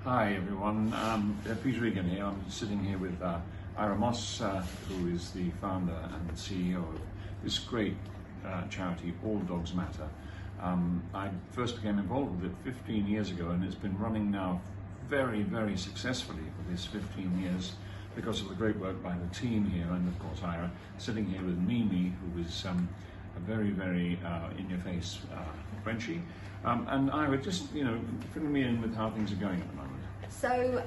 Hi everyone, Peter Egan here. I'm sitting here with Ira Moss, who is the founder and CEO of this great charity, All Dogs Matter. I first became involved with it 15 years ago, and it's been running now very, very successfully for this 15 years because of the great work by the team here, and of course Ira, sitting here with Mimi, who is a very, very in-your-face Frenchie. And Ira, just, fill me in with how things are going at the moment. So,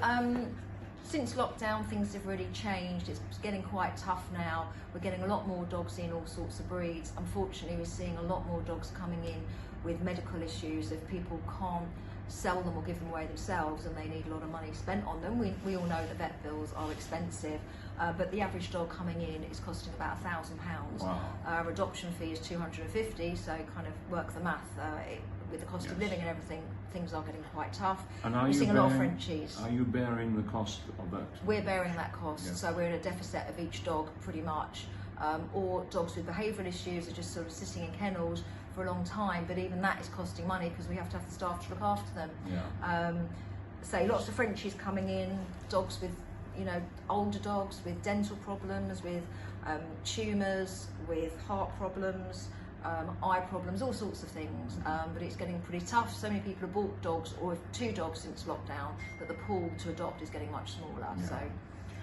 since lockdown, things have really changed. It's getting quite tough now. We're getting a lot more dogs in, all sorts of breeds. Unfortunately, we're seeing a lot more dogs coming in with medical issues. If people can't sell them or give them away themselves and they need a lot of money spent on them, we all know that vet bills are expensive, but the average dog coming in is costing about £1,000. Wow. Our adoption fee is £250, so kind of work the math. With the cost of living and everything, things are getting quite tough. And we're seeing a lot of Frenchies. Are you bearing the cost of that? We're bearing that cost, yes. So we're in a deficit of each dog pretty much. Or dogs with behavioural issues are just sort of sitting in kennels for a long time, but even that is costing money because we have to have the staff to look after them. Yeah. So lots of Frenchies coming in, dogs with, older dogs with dental problems, with tumours, with heart problems, eye problems, all sorts of things, but it's getting pretty tough. So many people have bought dogs or have 2 dogs since lockdown that the pool to adopt is getting much smaller. Yeah. So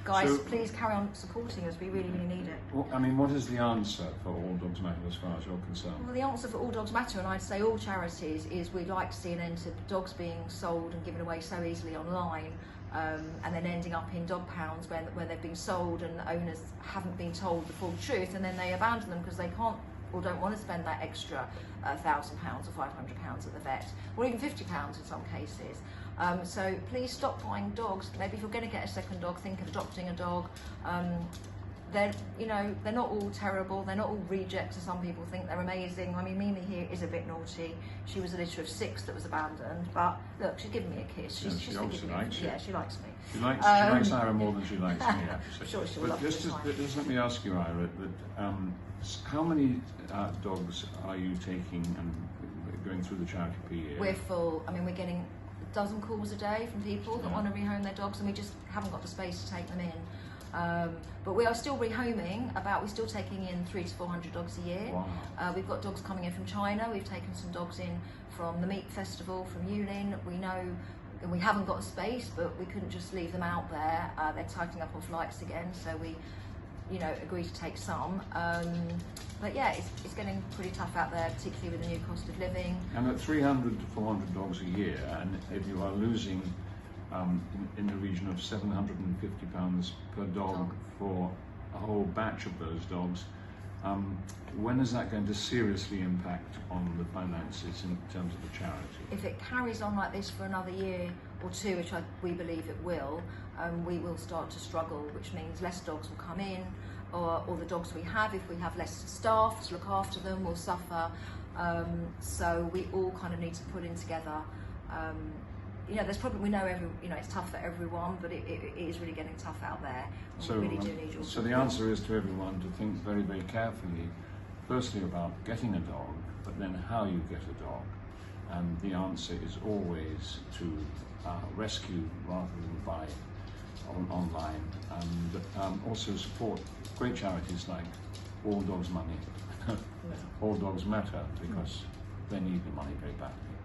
guys, please carry on supporting us, we really, really need it. Well, what is the answer for All Dogs Matter as far as you're concerned? Well, the answer for All Dogs Matter, and I'd say all charities, is we'd like to see an end to dogs being sold and given away so easily online, and then ending up in dog pounds where they've been sold and the owners haven't been told the full truth, and then they abandon them because they can't or don't want to spend that extra £1,000 or £500 at the vet, or even £50 in some cases. So please stop buying dogs. Maybe if you're going to get a second dog, think of adopting a dog. They're not all terrible. They're not all rejects, as some people think. They're amazing. I mean, Mimi here is a bit naughty. She was a litter of 6 that was abandoned, but look, she's giving me a kiss. She obviously likes you. Yeah, she likes me. She likes Ira more than she likes me, actually. Sure, she'll but love just let me ask you, Ira, that how many dogs are you taking and going through the charity per year? We're full. I mean, we're getting a dozen calls a day from people that want to rehome their dogs, and we just haven't got the space to take them in. But we are still rehoming. We're still taking in 300 to 400 dogs a year. Wow. We've got dogs coming in from China. We've taken some dogs in from the meat festival, from Yulin. We know we haven't got a space, but we couldn't just leave them out there. They're tightening up on flights again, so we agree to take some. But yeah, it's getting pretty tough out there, particularly with the new cost of living. And at 300 to 400 dogs a year, and if you are losing in the region of £750 per dog for a whole batch of those dogs, when is that going to seriously impact on the finances in terms of the charity? If it carries on like this for another year or 2, which we believe it will, we will start to struggle, which means less dogs will come in, or the dogs we have, if we have less staff to look after them, will suffer. So we all kind of need to put in together. There's probably, we know it's tough for everyone, but it is really getting tough out there. So, we really do need your support. So the answer is to everyone to think very, very carefully, firstly about getting a dog, but then how you get a dog. And the answer is always to rescue rather than buy online, and also support great charities like All Dogs Money, All Dogs Matter, because they need the money very badly.